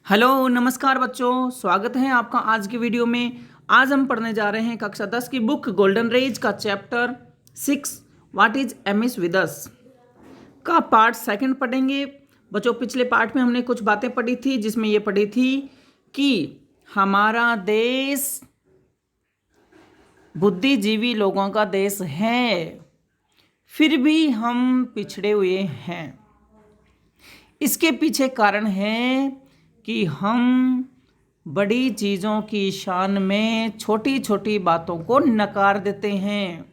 Hello नमस्कार बच्चों, स्वागत है आपका आज की वीडियो में। आज हम पढ़ने जा रहे हैं कक्षा 10 की बुक गोल्डन रेज का chapter 6 what is amiss with us का पार्ट सेकंड पढ़ेंगे। बच्चों, पिछले पार्ट में हमने कुछ बातें पढ़ी थी, जिसमें ये पढ़ी थी कि हमारा देश बुद्धिजीवी लोगों का देश है, फिर भी हम पिछड़े हुए हैं। इसके पीछे कारण है कि हम बड़ी चीज़ों की शान में छोटी छोटी बातों को नकार देते हैं।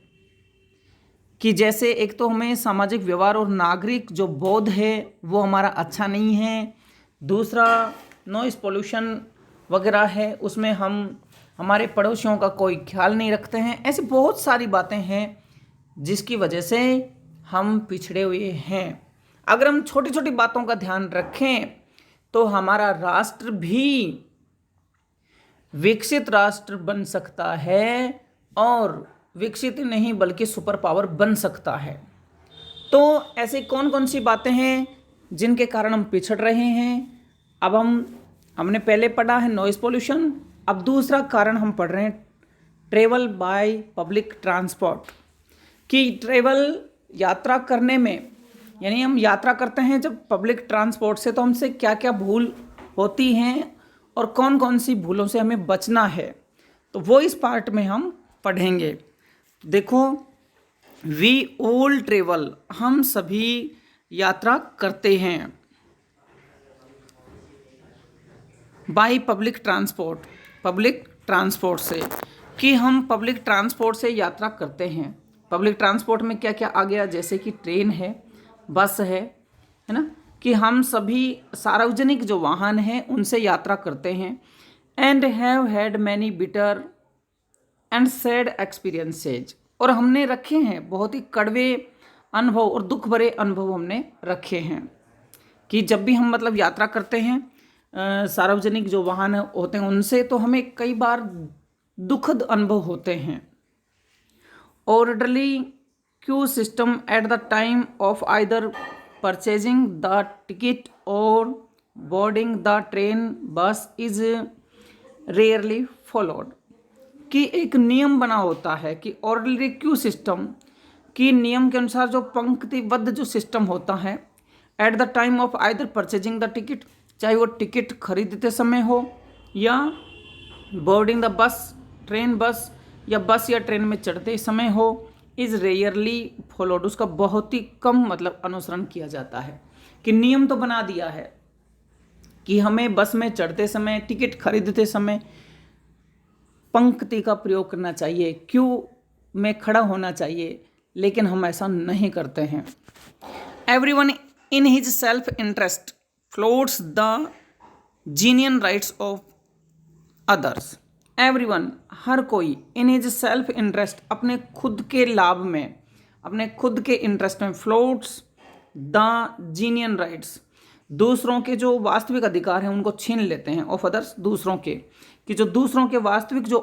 कि जैसे एक तो हमें सामाजिक व्यवहार और नागरिक जो बोध है वो हमारा अच्छा नहीं है। दूसरा, नॉइस पोल्यूशन वगैरह है, उसमें हम हमारे पड़ोसियों का कोई ख्याल नहीं रखते हैं। ऐसी बहुत सारी बातें हैं जिसकी वजह से हम पिछड़े हुए हैं। अगर हम छोटी छोटी बातों का ध्यान रखें तो हमारा राष्ट्र भी विकसित राष्ट्र बन सकता है, और विकसित नहीं बल्कि सुपर पावर बन सकता है। तो ऐसे कौन कौन सी बातें हैं जिनके कारण हम पिछड़ रहे हैं? अब हमने पहले पढ़ा है नॉइस पोल्यूशन। अब दूसरा कारण हम पढ़ रहे हैं ट्रेवल बाय पब्लिक ट्रांसपोर्ट। कि ट्रेवल यात्रा करने में, यानी हम यात्रा करते हैं जब पब्लिक ट्रांसपोर्ट से, तो हमसे क्या क्या भूल होती हैं और कौन कौन सी भूलों से हमें बचना है, तो वो इस पार्ट में हम पढ़ेंगे। देखो, वी ऑल ट्रेवल, हम सभी यात्रा करते हैं बाय पब्लिक ट्रांसपोर्ट से। कि हम पब्लिक ट्रांसपोर्ट से यात्रा करते हैं। पब्लिक ट्रांसपोर्ट में क्या क्या आ गया, जैसे कि ट्रेन है, बस है ना। कि हम सभी सार्वजनिक जो वाहन हैं उनसे यात्रा करते हैं। And have had many bitter and sad experiences, और हमने रखे हैं बहुत ही कड़वे अनुभव और दुख भरे अनुभव हमने रखे हैं। कि जब भी हम मतलब यात्रा करते हैं सार्वजनिक जो वाहन होते हैं उनसे, तो हमें कई बार दुखद अनुभव होते हैं। Orderly queue system at the time of either purchasing the ticket और boarding the train bus is rarely followed. कि एक नियम बना होता है कि ऑर्डरली क्यू सिस्टम, की नियम के अनुसार जो पंक्तिबद्ध जो सिस्टम होता है, eight the time of either purchasing the ticket, चाहे वो टिकट खरीदते समय हो या boarding the bus, train bus या बस या ट्रेन में चढ़ते समय हो, इज़ रेयरली फॉलोड, उसका बहुत ही कम मतलब अनुसरण किया जाता है। कि नियम तो बना दिया है कि हमें बस में चढ़ते समय, टिकट खरीदते समय पंक्ति का प्रयोग करना चाहिए, क्यू में खड़ा होना चाहिए, लेकिन हम ऐसा नहीं करते हैं। Everyone in his self interest floats the genuine rights of others. Everyone, हर कोई, इन हिज सेल्फ इंटरेस्ट, अपने खुद के लाभ में, अपने खुद के इंटरेस्ट में, फ्लोट्स द जीनियन राइट्स, दूसरों के जो वास्तविक अधिकार हैं उनको छीन लेते हैं। ऑफ अदर्स, दूसरों के, कि जो दूसरों के वास्तविक जो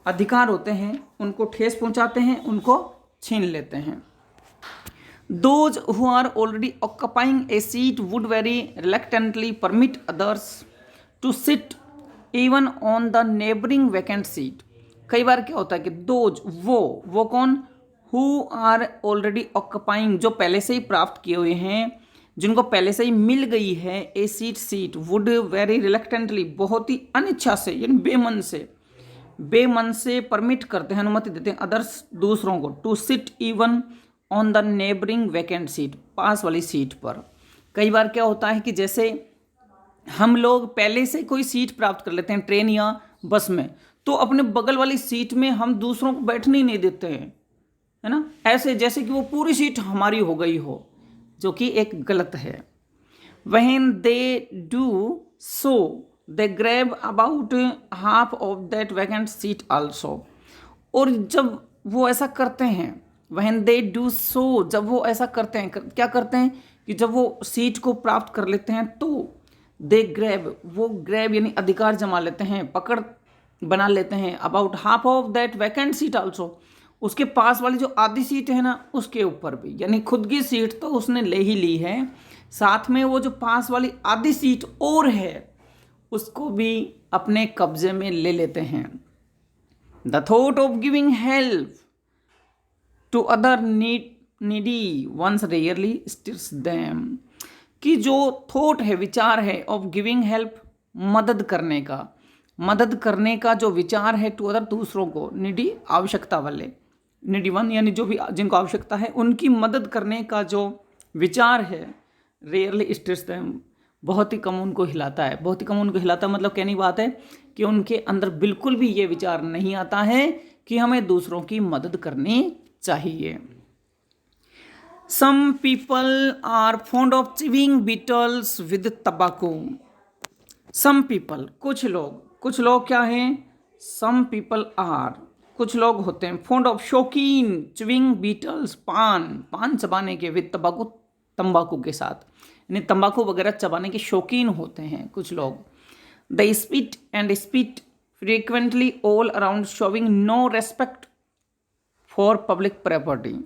अधिकार होते हैं उनको ठेस पहुंचाते हैं, उनको छीन लेते हैं। Those who are already occupying a seat would very reluctantly permit others to sit even on the neighboring vacant seat। कई बार क्या होता है कि दोज, वो कौन, who are already occupying, जो पहले से ही प्राप्त किए हुए हैं, जिनको पहले से ही मिल गई है ए सीट, would very reluctantly, बहुत ही अनिच्छा से, यानी बेमन से परमिट करते हैं, अनुमति देते हैं, अदर्स, दूसरों को, to sit even on the neighbouring vacant seat, पास वाली सीट पर। कई बार क्या होता है कि जैसे हम लोग पहले से कोई सीट प्राप्त कर लेते हैं ट्रेन या बस में, तो अपने बगल वाली सीट में हम दूसरों को बैठने ही नहीं देते हैं, है ना। ऐसे जैसे कि वो पूरी सीट हमारी हो गई हो, जो कि एक गलत है। When they do so they grab about half of that vacant seat also. और जब वो ऐसा करते हैं, व्हेन दे डू सो, जब वो ऐसा करते हैं, क्या करते हैं कि जब वो सीट को प्राप्त कर लेते हैं तो दे ग्रैब, वो ग्रैब यानी अधिकार जमा लेते हैं, पकड़ बना लेते हैं, about half of that vacant seat also, उसके पास वाली जो आधी सीट है ना उसके ऊपर भी, यानी खुद की सीट तो उसने ले ही ली है, साथ में वो जो पास वाली आधी सीट और है उसको भी अपने कब्जे में ले लेते हैं। The thought of giving help to other needy ones rarely stirs them, कि जो थॉट है, विचार है, ऑफ गिविंग हेल्प, मदद करने का जो विचार है, टू अदर, दूसरों को, नीडी, आवश्यकता वाले, नीडी वन यानी जो भी जिनको आवश्यकता है उनकी मदद करने का जो विचार है, रेयरली स्टिर्स देम, बहुत ही कम उनको हिलाता है। बहुत ही कम उनको हिलाता है मतलब कहने की बात है कि उनके अंदर बिल्कुल भी ये विचार नहीं आता है कि हमें दूसरों की मदद करनी चाहिए। Some people are fond of chewing beetles with tobacco. Some people, कुछ लोग क्या हैं? Some people are, कुछ लोग होते हैं fond of, शौकीन, chewing beetles, पान चबाने के, with tobacco, तंबाकू के साथ, यानी तंबाकू वगैरह चबाने के शौकीन होते हैं कुछ लोग। They spit frequently all around, showing no respect for public property.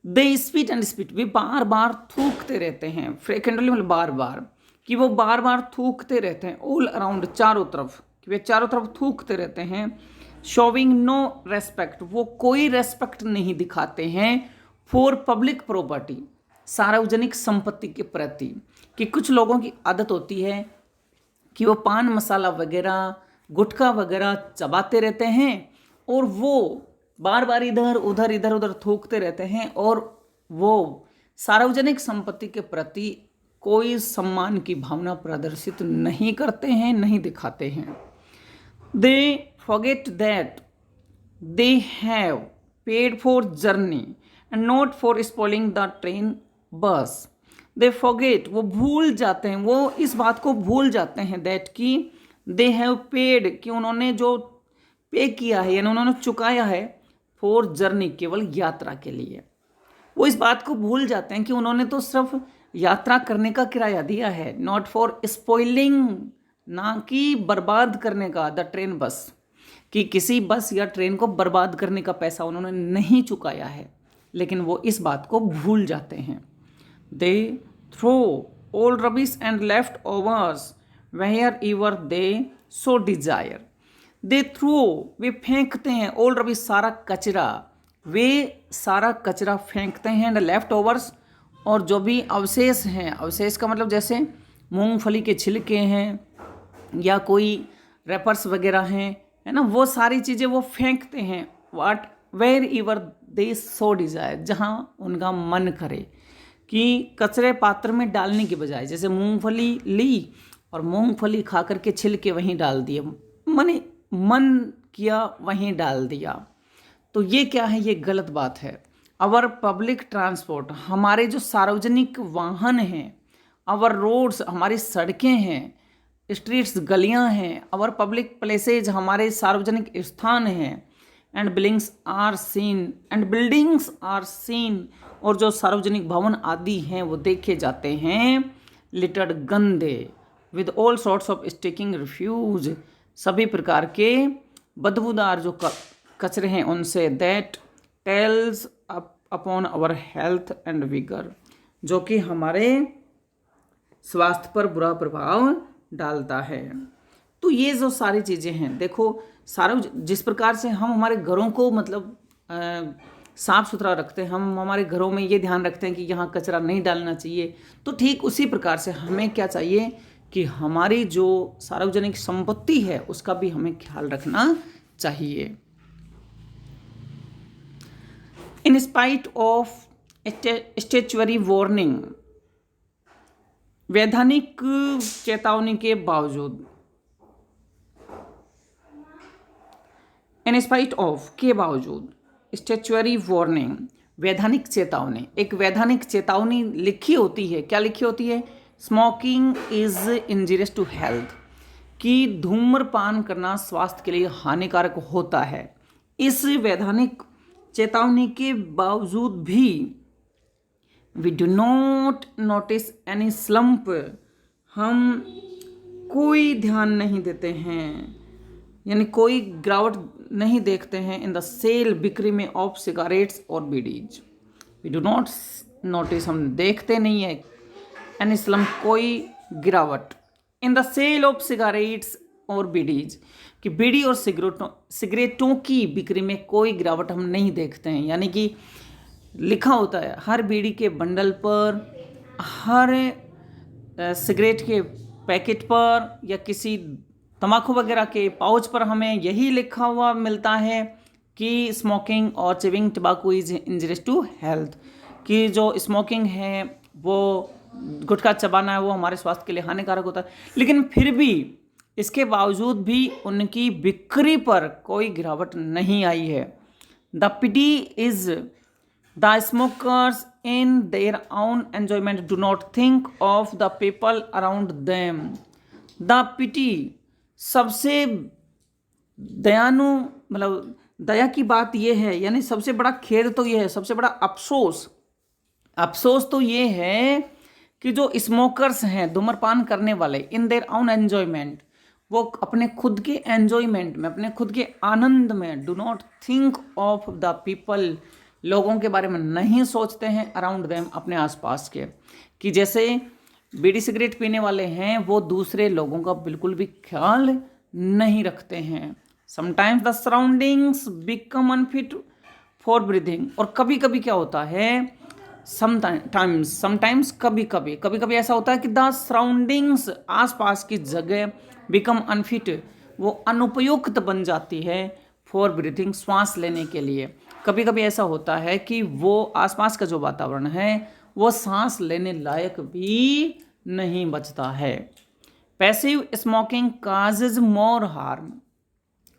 They spit and spit, वे बार बार थूकते रहते हैं, फ्रिक्वेंटली मतलब बार बार, कि वो बार बार थूकते रहते हैं, ऑल अराउंड, चारों तरफ, कि वे चारों तरफ थूकते रहते हैं। शोविंग नो रेस्पेक्ट, वो कोई रेस्पेक्ट नहीं दिखाते हैं, फॉर पब्लिक प्रॉपर्टी, सार्वजनिक संपत्ति के प्रति, कि कुछ लोगों की आदत होती है कि वो पान मसाला वगैरह, गुटखा वगैरह चबाते रहते हैं और वो बार बार इधर उधर थूकते रहते हैं और वो सार्वजनिक संपत्ति के प्रति कोई सम्मान की भावना प्रदर्शित नहीं करते हैं, नहीं दिखाते हैं। They forget that they have paid for journey and not for spoiling the train बस। दे फॉरगेट, वो भूल जाते हैं, वो इस बात को भूल जाते हैं, दैट कि दे हैव पेड, कि उन्होंने जो पे किया है यानी उन्होंने चुकाया है, फॉर जर्नी, केवल यात्रा के लिए, वो इस बात को भूल जाते हैं कि उन्होंने तो सिर्फ यात्रा करने का किराया दिया है, नॉट फॉर स्पॉइलिंग, ना कि बर्बाद करने का, द ट्रेन बस, कि किसी बस या ट्रेन को बर्बाद करने का पैसा उन्होंने नहीं चुकाया है, लेकिन वो इस बात को भूल जाते हैं। They throw all rubbish and left overs wherever they so desire. They throw, वे फेंकते हैं, ऑल रबिश, सारा कचरा, वे सारा कचरा फेंकते हैं, एंड लेफ्ट ओवर्स, और जो भी अवशेष हैं, अवशेष का मतलब जैसे मूंगफली के छिलके हैं या कोई रैपर्स वगैरह हैं, है ना, वो सारी चीज़ें वो फेंकते हैं, what wherever they so desire, जहाँ उनका मन करे, कि कचरे पात्र में डालने के बजाय, जैसे मूंगफली ली और मूंगफली खा करके छिलके वहीं डाल दिए, मन किया वहीं डाल दिया, तो ये क्या है? ये गलत बात है। अवर पब्लिक ट्रांसपोर्ट, हमारे जो सार्वजनिक वाहन हैं, अवर रोड्स, हमारी सड़कें हैं, स्ट्रीट्स, गलियां हैं, अवर पब्लिक प्लेसेज, हमारे सार्वजनिक स्थान हैं, एंड बिल्डिंग्स आर सीन, और जो सार्वजनिक भवन आदि हैं वो देखे जाते हैं, लिटर्ड, गंदे, with all sorts of stinking refuse, सभी प्रकार के बदबूदार जो कचरे हैं उनसे, that tells upon our health and vigour, जो कि हमारे स्वास्थ्य पर बुरा प्रभाव डालता है। तो ये जो सारी चीज़ें हैं, देखो जिस प्रकार से हम हमारे घरों को मतलब साफ़ सुथरा रखते हैं, हम हमारे घरों में ये ध्यान रखते हैं कि यहाँ कचरा नहीं डालना चाहिए, तो ठीक उसी प्रकार से हमें क्या चाहिए कि हमारी जो सार्वजनिक संपत्ति है उसका भी हमें ख्याल रखना चाहिए। In spite of statutory warning, वैधानिक चेतावनी के बावजूद, इन स्पाइट ऑफ के बावजूद, स्टैच्यूटरी वार्निंग, वैधानिक चेतावनी, एक वैधानिक चेतावनी लिखी होती है, क्या लिखी होती है? Smoking is injurious to health, कि धूम्रपान करना स्वास्थ्य के लिए हानिकारक होता है। इस वैधानिक चेतावनी के बावजूद भी we do not notice any slump, हम कोई ध्यान नहीं देते हैं, यानी कोई गिरावट नहीं देखते हैं, इन द सेल, बिक्री में, ऑफ सिगारेट्स और bidis. We do not notice, हम देखते नहीं है, एनी स्लम्प, कोई गिरावट, in the sale of cigarettes और बीडीज, कि बीड़ी और सिगरेटों की बिक्री में कोई गिरावट हम नहीं देखते हैं। यानी कि लिखा होता है हर बीड़ी के बंडल पर, हर सिगरेट के पैकेट पर या किसी तम्बाकू वगैरह के पाउच पर हमें यही लिखा हुआ मिलता है कि स्मोकिंग और chewing tobacco is injurious to health, कि जो स्मोकिंग है वो गुटखा चबाना है वो हमारे स्वास्थ्य के लिए हानिकारक होता है। लेकिन फिर भी इसके बावजूद भी उनकी बिक्री पर कोई गिरावट नहीं आई है। The pity is the smokers in their own enjoyment do not think of the people around them. The pity, सबसे दयानु मतलब दया की बात यह है, यानी सबसे बड़ा खेद तो यह है, सबसे बड़ा अफसोस तो ये है कि जो स्मोकर्स हैं, धूम्रपान करने वाले, इन देयर ओन एंजॉयमेंट, वो अपने खुद के एंजॉयमेंट में, अपने खुद के आनंद में, do not think of the people, लोगों के बारे में नहीं सोचते हैं, अराउंड देम, अपने आसपास के, कि जैसे बीड़ी सिगरेट पीने वाले हैं वो दूसरे लोगों का बिल्कुल भी ख्याल नहीं रखते हैं। Sometimes the surroundings become unfit for breathing, और कभी कभी क्या होता है, समटाइम्स कभी कभी ऐसा होता है कि द सराउंडिंग्स, आसपास की जगह, बिकम अनफिट, वो अनुपयुक्त बन जाती है, फॉर ब्रीथिंग, श्वास लेने के लिए। कभी कभी ऐसा होता है कि वो आसपास का जो वातावरण है वो सांस लेने लायक भी नहीं बचता है। पैसिव स्मोकिंग काजेज मोर हार्म,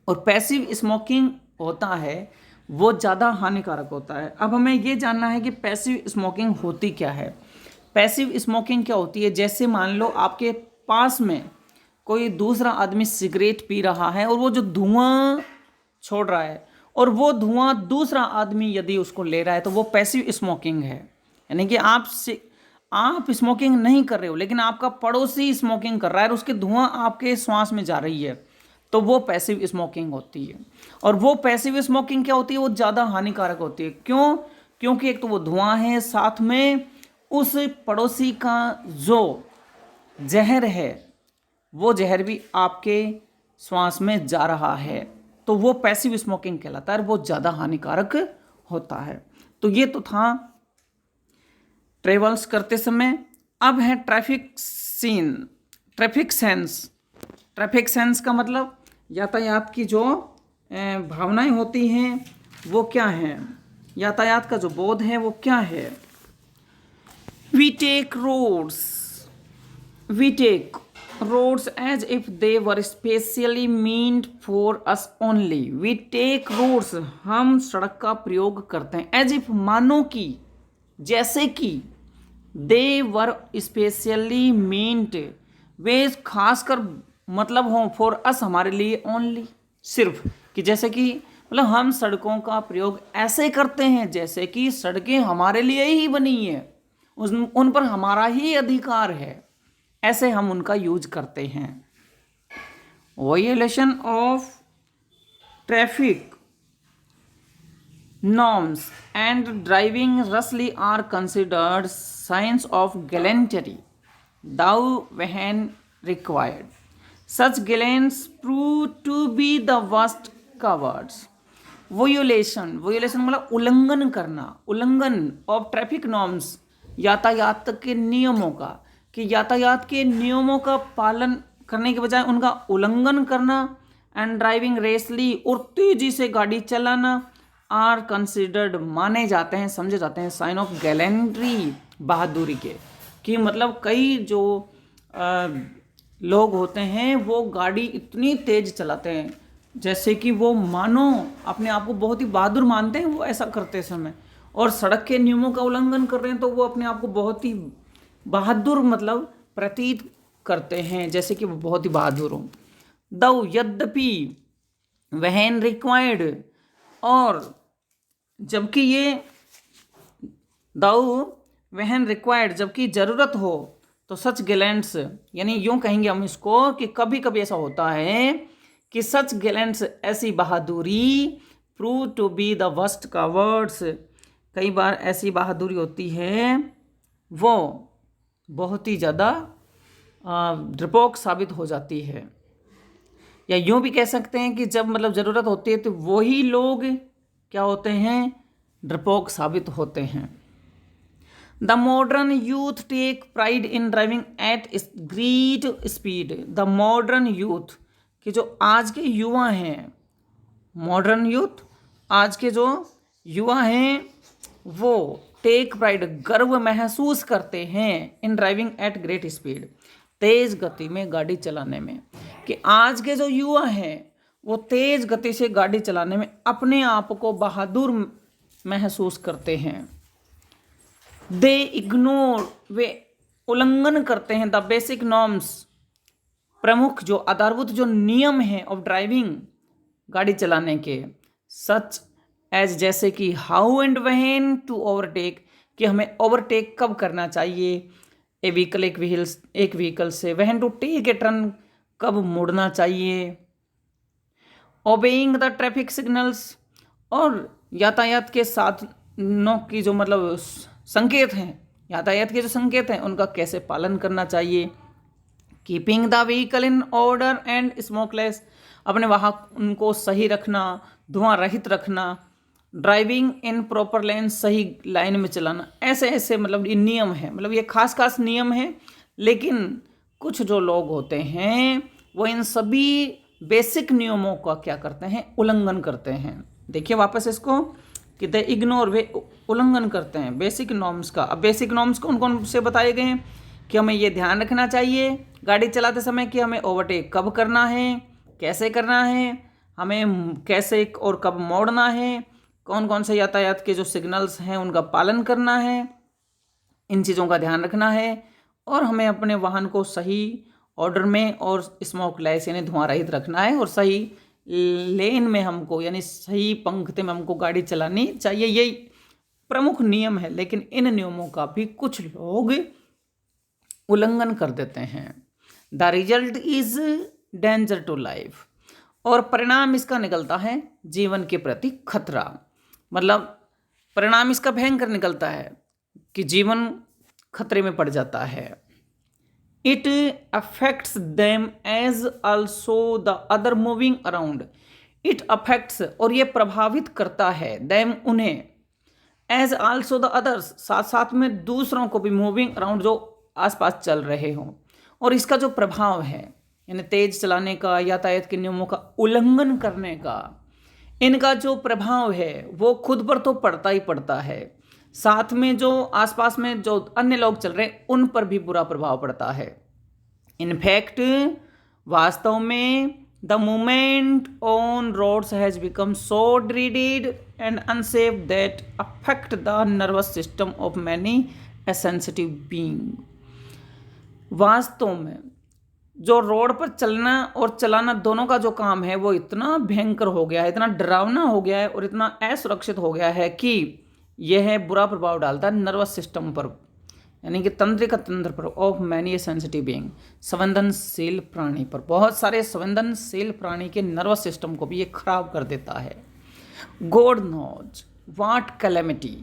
और पैसिव स्मोकिंग होता है वो ज़्यादा हानिकारक होता है। अब हमें ये जानना है कि पैसिव स्मोकिंग होती क्या है। पैसिव स्मोकिंग क्या होती है, जैसे मान लो आपके पास में कोई दूसरा आदमी सिगरेट पी रहा है और वो जो धुआं छोड़ रहा है और वो धुआं दूसरा आदमी यदि उसको ले रहा है तो वो पैसिव स्मोकिंग है। यानी कि आप स्मोकिंग नहीं कर रहे हो लेकिन आपका पड़ोसी स्मोकिंग कर रहा है और उसके धुआं आपके श्वास में जा रही है, तो वो पैसिव स्मोकिंग होती है। और वो पैसिव स्मोकिंग क्या होती है, वो ज़्यादा हानिकारक होती है। क्यों? क्योंकि एक तो वो धुआं है, साथ में उस पड़ोसी का जो जहर है वो जहर भी आपके श्वास में जा रहा है, तो वो पैसिव स्मोकिंग कहलाता है, वो ज़्यादा हानिकारक होता है। तो ये तो था ट्रेवल्स करते समय। अब है ट्रैफिक सेंस। ट्रैफिक सेंस का मतलब यातायात की जो भावनाएं होती हैं वो क्या हैं, यातायात का जो बोध है वो क्या है। We take roads as if they were specially meant for us only. We take roads, हम सड़क का प्रयोग करते हैं, एज इफ, मानो कि, जैसे कि, दे वर स्पेशली मीन्ड, वे खासकर मतलब हो, फॉर अस, हमारे लिए, ओनली, सिर्फ, कि जैसे कि मतलब हम सड़कों का प्रयोग ऐसे करते हैं जैसे कि सड़कें हमारे लिए ही बनी है, उन पर हमारा ही अधिकार है, ऐसे हम उनका यूज करते हैं। Violation of traffic norms and driving rashly are considered signs of gallantry, though when required. Such gallants prove to be the worst cowards. Violation मतलब उल्लंघन करना, उल्लंघन ऑफ ट्रैफिक नॉर्म्स, यातायात के नियमों का, कि यातायात के नियमों का पालन करने के बजाय उनका उल्लंघन करना, एंड ड्राइविंग रेसली, और तेजी से गाड़ी चलाना, आर कंसिडर्ड, माने जाते हैं, समझे जाते हैं, साइन ऑफ गैलेंट्री, बहादुरी के, कि मतलब कई जो लोग होते हैं वो गाड़ी इतनी तेज चलाते हैं जैसे कि वो मानो अपने आप को बहुत ही बहादुर मानते हैं वो ऐसा करते समय, और सड़क के नियमों का उल्लंघन कर रहे हैं तो वो अपने आप को बहुत ही बहादुर मतलब प्रतीत करते हैं, जैसे कि वो बहुत ही बहादुर हों। दो, यद्यपि, वहन रिक्वायर्ड, और जबकि ये दाऊ वहन रिक्वायर्ड, जबकि ज़रूरत हो, तो सच गैलेंट्स, यानी यूँ कहेंगे हम इसको कि कभी कभी ऐसा होता है कि सच गैलेंट्स, ऐसी बहादुरी, prove to be the worst cowards, कई बार ऐसी बहादुरी होती है वो बहुत ही ज़्यादा डरपोक साबित हो जाती है। या यूं भी कह सकते हैं कि जब मतलब ज़रूरत होती है तो वही लोग क्या होते हैं, डरपोक साबित होते हैं। The modern youth take pride in driving at great speed. The modern youth कि जो आज के युवा हैं, मॉडर्न यूथ आज के जो युवा हैं वो टेक प्राइड गर्व महसूस करते हैं in driving at great speed, तेज गति में गाड़ी चलाने में। कि आज के जो युवा हैं वो तेज गति से गाड़ी चलाने में अपने आप को बहादुर महसूस करते हैं। दे इग्नोर वे उल्लंघन करते हैं द बेसिक नॉर्म्स, प्रमुख जो आधारभूत जो नियम हैं ऑफ ड्राइविंग गाड़ी चलाने के, सच एज जैसे कि how and when to overtake कि हमें ओवरटेक कब करना चाहिए ए व्हीकल एक व्हीकल से, when to take a turn कब मुड़ना चाहिए, ओबेइंग द ट्रैफिक सिग्नल्स और यातायात के साधनों की जो मतलब संकेत हैं, यातायात के जो संकेत हैं उनका कैसे पालन करना चाहिए, keeping the vehicle in order and smokeless अपने वाहन को सही रखना, धुआं रहित रखना, ड्राइविंग इन प्रॉपर लेन सही लाइन में चलाना। ऐसे ऐसे मतलब ये नियम है, मतलब ये खास खास नियम है। लेकिन कुछ जो लोग होते हैं वो इन सभी बेसिक नियमों का क्या करते हैं, उल्लंघन करते हैं। देखिए वापस इसको कि दे इग्नोर वे उल्लंघन करते हैं बेसिक नॉर्म्स का। अब बेसिक नॉर्म्स कौन कौन से बताए गए हैं कि हमें ये ध्यान रखना चाहिए गाड़ी चलाते समय कि हमें ओवरटेक कब करना है, कैसे करना है, हमें कैसे और कब मोड़ना है, कौन कौन से यातायात के जो सिग्नल्स हैं उनका पालन करना है, इन चीज़ों का ध्यान रखना है। और हमें अपने वाहन को सही ऑर्डर में और स्मोकलेस यानी धुआं रहित रखना है और सही लेन में हमको यानी सही पंक्ति में हमको गाड़ी चलानी चाहिए। यही प्रमुख नियम है। लेकिन इन नियमों का भी कुछ लोग उल्लंघन कर देते हैं। The result is danger to life और परिणाम इसका निकलता है जीवन के प्रति खतरा। मतलब परिणाम इसका भयंकर निकलता है कि जीवन खतरे में पड़ जाता है। It affects them as also the other moving around. It affects और ये प्रभावित करता है देम उन्हें, एज ऑल्सो द अदर्स साथ साथ में दूसरों को भी, मूविंग अराउंड जो आसपास चल रहे हों। और इसका जो प्रभाव है यानी तेज चलाने का, यातायात के नियमों का उल्लंघन करने का, इनका जो प्रभाव है वो खुद पर तो पड़ता ही पड़ता है, साथ में जो आसपास में जो अन्य लोग चल रहे हैं उन पर भी बुरा प्रभाव पड़ता है। इनफैक्ट वास्तव में the movement on roads has become so dreaded and unsafe that affect the nervous system of many a sensitive being. वास्तव में जो रोड पर चलना और चलाना दोनों का जो काम है वो इतना भयंकर हो गया है, इतना डरावना हो गया है और इतना असुरक्षित हो गया है कि यह बुरा प्रभाव डालता है नर्वस सिस्टम पर यानी कि तंत्रिका तंत्र पर ऑफ मैनी सेंसिटिव बीइंग, संवेदनशील प्राणी पर। बहुत सारे संवेदनशील प्राणी के नर्वस सिस्टम को भी ये खराब कर देता है। God knows what calamity,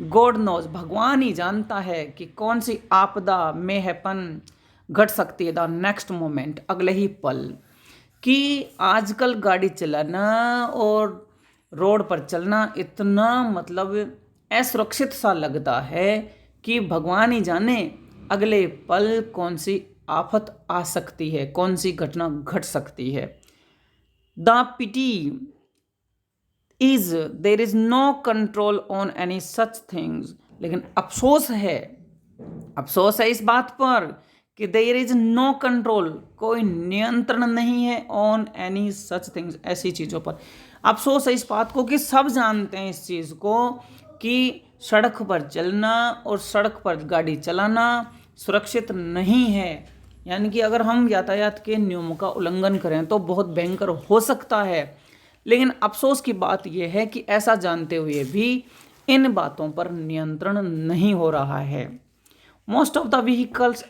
God knows भगवान ही जानता है कि कौन सी आपदा में हैपन घट सकती है द नेक्स्ट मोमेंट, अगले ही पल। कि आजकल गाड़ी चलाना और रोड पर चलना इतना मतलब असुरक्षित सा लगता है कि भगवान ही जाने अगले पल कौन सी आफत आ सकती है, कौन सी घटना घट सकती है। The pity is there is no control on any such things, लेकिन अफसोस है इस बात पर कि देयर इज नो कंट्रोल, कोई नियंत्रण नहीं है ऑन एनी सच थिंग्स, ऐसी चीज़ों पर। अफसोस है इस बात को कि सब जानते हैं इस चीज़ को कि सड़क पर चलना और सड़क पर गाड़ी चलाना सुरक्षित नहीं है। यानी कि अगर हम यातायात के नियमों का उल्लंघन करें तो बहुत भयंकर हो सकता है। लेकिन अफसोस की बात यह है कि ऐसा जानते हुए भी इन बातों पर नियंत्रण नहीं हो रहा है। Most of the vehicles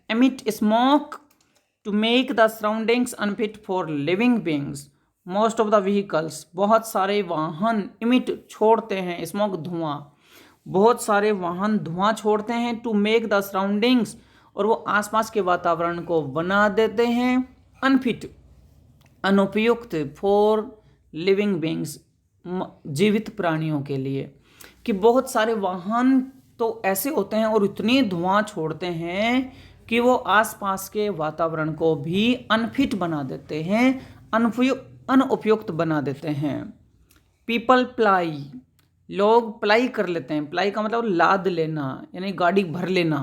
emit smoke to make the surroundings unfit for living beings. Most of the vehicles, बहुत सारे वाहन emit छोड़ते हैं स्मोक धुआं, बहुत सारे वाहन धुआं छोड़ते हैं टू मेक द सराउंडिंग्स और वो आसपास के वातावरण को बना देते हैं अनफिट, अनुपयुक्त फॉर लिविंग बींग्स, जीवित प्राणियों के लिए। कि बहुत सारे वाहन तो ऐसे होते हैं और इतनी धुआं छोड़ते हैं कि वो आसपास के वातावरण को भी अनफिट बना देते हैं, अनुपयुक्त बना देते हैं। पीपल प्लाई, लोग प्लाई कर लेते हैं। प्लाई का मतलब लाद लेना, यानी गाड़ी भर लेना।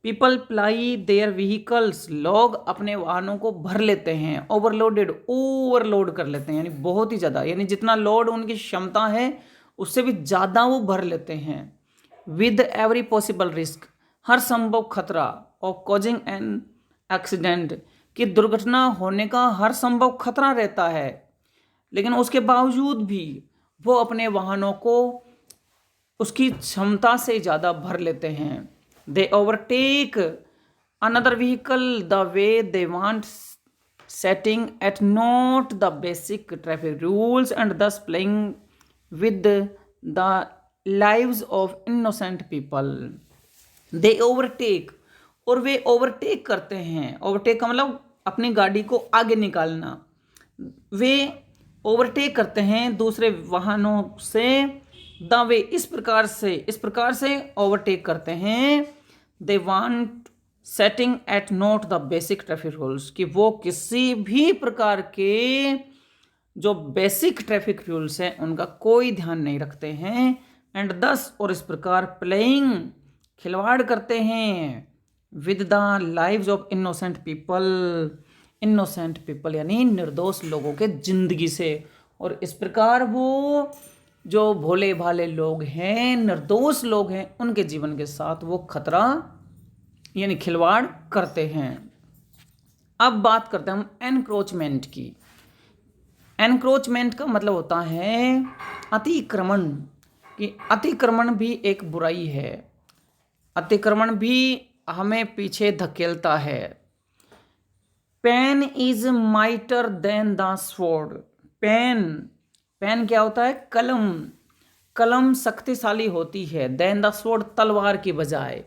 पीपल प्लाई देयर व्हीकल्स, लोग अपने वाहनों को भर लेते हैं। ओवरलोडेड, ओवरलोड कर लेते हैं, यानी बहुत ही ज़्यादा, यानी जितना लोड उनकी क्षमता है उससे भी ज़्यादा वो भर लेते हैं। विद एवरी पॉसिबल रिस्क, हर संभव खतरा। ऑफ कॉजिंग एन एक्सीडेंट, कि दुर्घटना होने का हर संभव खतरा रहता है, लेकिन उसके बावजूद भी वो अपने वाहनों को उसकी क्षमता से ज़्यादा भर लेते हैं। They overtake another vehicle the way they want, setting at note the basic traffic rules and thus playing with the lives of innocent people. They overtake, और वे ओवरटेक करते हैं। ओवरटेक का मतलब अपनी गाड़ी को आगे निकालना। वे ओवरटेक करते हैं दूसरे वाहनों से, द वे, इस प्रकार से ओवरटेक करते हैं। They want setting at naught the basic traffic rules, कि वो किसी भी प्रकार के जो बेसिक ट्रैफिक रूल्स हैं उनका कोई ध्यान नहीं रखते हैं। एंड दस, और इस प्रकार प्लेइंग, खिलवाड़ करते हैं with the lives of innocent people, innocent people यानी निर्दोष लोगों के जिंदगी से। और इस प्रकार वो जो भोले भाले लोग हैं, निर्दोष लोग हैं, उनके जीवन के साथ वो खतरा यानी खिलवाड़ करते हैं। अब बात करते हैं हम एनक्रोचमेंट की। एनक्रोचमेंट का मतलब होता है अतिक्रमण, कि अतिक्रमण भी एक बुराई है। अतिक्रमण भी हमें पीछे धकेलता है। Pen is mightier than the sword, pen क्या होता है? कलम शक्तिशाली होती है, देन द स्वॉर्ड, तलवार की बजाय।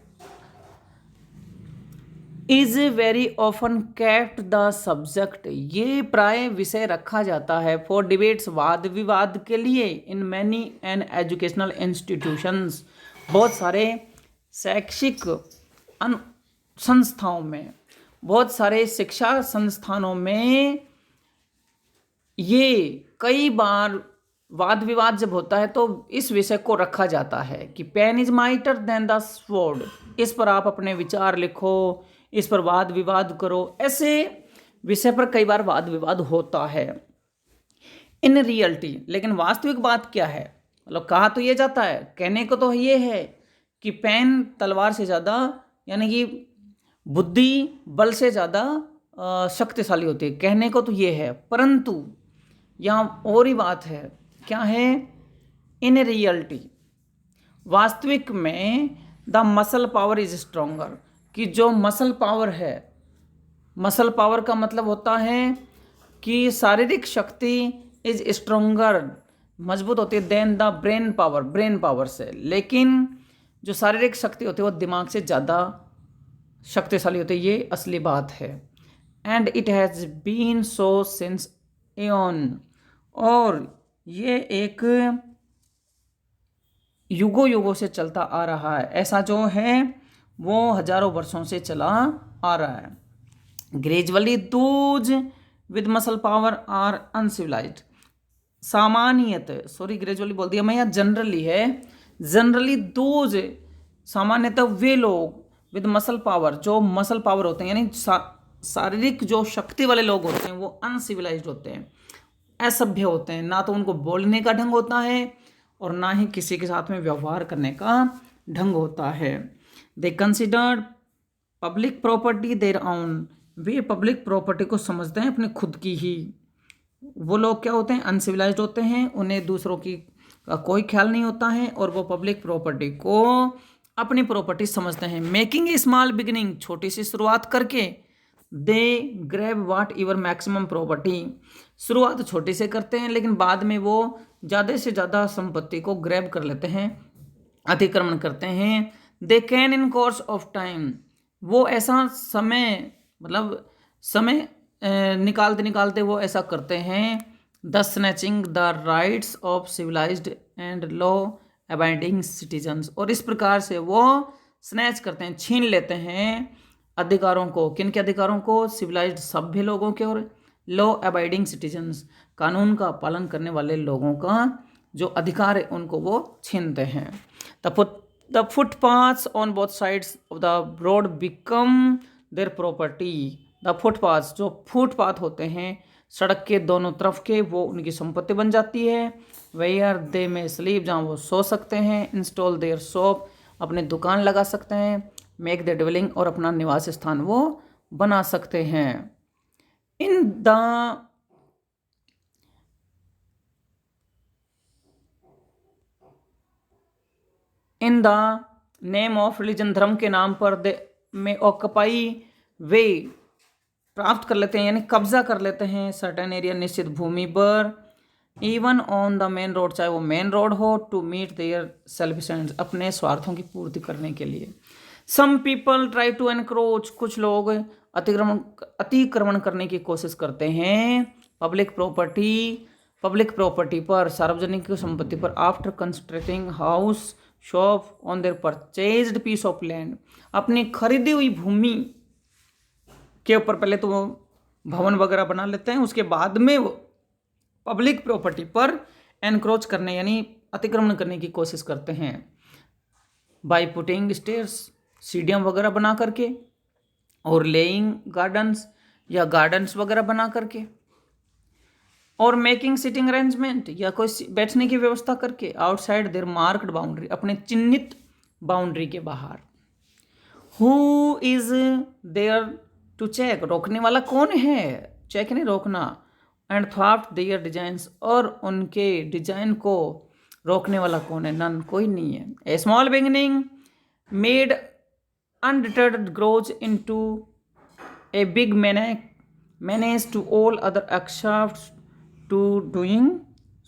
Is very often kept the subject, ये प्राय विषय रखा जाता है फॉर डिबेट्स, वाद विवाद के लिए। In many and educational institutions, बहुत सारे शैक्षिक संस्थाओं में, बहुत सारे शिक्षा संस्थानों में ये कई बार वाद विवाद जब होता है तो इस विषय को रखा जाता है कि pen is mightier than the sword, इस पर आप अपने विचार लिखो, इस पर वाद विवाद करो। ऐसे विषय पर कई बार वाद विवाद होता है। इन रियलिटी, लेकिन वास्तविक बात क्या है? मतलब कहा तो ये जाता है, कहने को तो ये है कि पेन तलवार से ज़्यादा, यानी कि बुद्धि बल से ज़्यादा शक्तिशाली होती है, कहने को तो ये है, परंतु यहाँ और ही बात है। क्या है? इन रियलिटी, वास्तविक में the muscle power is stronger, कि जो मसल पावर है, मसल पावर का मतलब होता है कि शारीरिक शक्ति इज स्ट्रोंगर, मजबूत होती है, देन द ब्रेन पावर से। लेकिन जो शारीरिक शक्ति होती है वो दिमाग से ज़्यादा शक्तिशाली होती है, ये असली बात है। And it has been so since an, और ये एक युगों से चलता आ रहा है। ऐसा जो है वो हजारों वर्षों से चला आ रहा है। Gradually those with muscle power are uncivilised, gradually बोल दिया मैं, यहाँ जनरली है। जनरली दोज, सामान्यतः वे लोग विद मसल पावर, जो मसल पावर होते हैं, यानी शारीरिक जो शक्ति वाले लोग होते हैं, वो अनसिविलाइज्ड होते हैं, असभ्य होते हैं। ना तो उनको बोलने का ढंग होता है और ना ही किसी के साथ में व्यवहार करने का ढंग होता है। They consider public property their own, way public property को समझते हैं अपने खुद की ही। वो लोग क्या होते हैं? अनसिविलाइज्ड होते हैं, उन्हें दूसरों की का कोई ख्याल नहीं होता है और वो पब्लिक प्रॉपर्टी को अपनी प्रॉपर्टी समझते हैं। मेकिंग ए स्मॉल बिगिनिंग, छोटी सी शुरुआत करके, दे ग्रैब वाट एवर मैक्सिमम प्रॉपर्टी, शुरुआत छोटी से करते हैं लेकिन बाद में वो ज़्यादा से ज़्यादा संपत्ति को ग्रैब कर लेते हैं, अतिक्रमण करते हैं। They can in course of time, वो ऐसा समय मतलब समय निकालते निकालते वो ऐसा करते हैं, the snatching the rights of civilised and law abiding citizens, और इस प्रकार से वो स्नैच करते हैं, छीन लेते हैं अधिकारों को। किन के अधिकारों को? सिविलाइज्ड सभ्य लोगों के, और लॉ अबाइडिंग सिटीजन्स कानून का पालन करने वाले लोगों का जो अधिकार है उनको वो छीनते हैं। The footpaths on both sides of the road become their property. The footpaths, जो फुटपाथ होते हैं सड़क के दोनों तरफ के, वो उनकी संपत्ति बन जाती है। वेयर दे में स्लीप, जहाँ वो सो सकते हैं। इंस्टॉल देयर शॉप, अपने दुकान लगा सकते हैं। मेक द ड्वेलिंग, और अपना निवास स्थान वो बना सकते हैं। In the name of religion, धर्म के नाम पर दे में ऑक्युपाई, वे प्राप्त कर लेते हैं यानी कब्जा कर लेते हैं सर्टेन एरिया, निश्चित भूमि पर। Even on the main road, चाहे वो मेन रोड हो, to meet their selfish ends, अपने स्वार्थों की पूर्ति करने के लिए। Some people try to encroach, कुछ लोग अतिक्रमण करने की कोशिश करते हैं पब्लिक प्रॉपर्टी पर, सार्वजनिक संपत्ति पर। After constructing house shop on their purchased piece of land, अपनी खरीदी हुई भूमि के ऊपर पहले तो वो भवन वगैरह बना लेते हैं, उसके बाद में वो पब्लिक प्रॉपर्टी पर एनक्रोच करने यानी अतिक्रमण करने की कोशिश करते हैं। बाय पुटिंग स्टेयर्स, सीढ़ियाँ वगैरह बना करके, और लेइंग गार्डन्स, या गार्डन्स वगैरह बना करके, और मेकिंग सिटिंग अरेंजमेंट, या कोई बैठने की व्यवस्था करके। आउटसाइड देयर मार्क्ड बाउंड्री, अपने चिन्हित बाउंड्री के बाहर। Who is there to check, रोकने वाला कौन है? चेक नहीं, रोकना। एंड थ्वाफ्ट देयर डिजाइन्स, और उनके डिजाइन को रोकने वाला कौन है? नन, कोई नहीं है। A small beginning made undeterred grows into a big menace to all other except to doing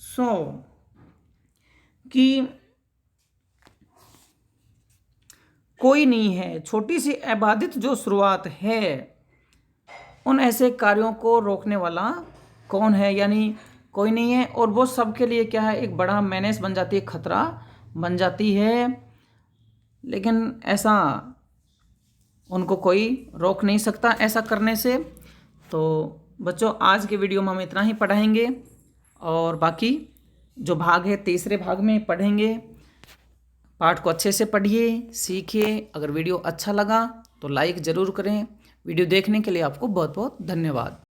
so, कि कोई नहीं है, छोटी सी अबाधित जो शुरुआत है, उन ऐसे कार्यों को रोकने वाला कौन है? यानी कोई नहीं है, और वो सबके लिए क्या है? एक बड़ा मेनेस बन जाती है, खतरा बन जाती है। लेकिन ऐसा उनको कोई रोक नहीं सकता ऐसा करने से। तो बच्चों, आज के वीडियो में हम इतना ही पढ़ाएंगे, और बाकी जो भाग है तीसरे भाग में पढ़ेंगे। पाठ को अच्छे से पढ़िए, सीखिए। अगर वीडियो अच्छा लगा तो लाइक ज़रूर करें। वीडियो देखने के लिए आपको बहुत बहुत धन्यवाद।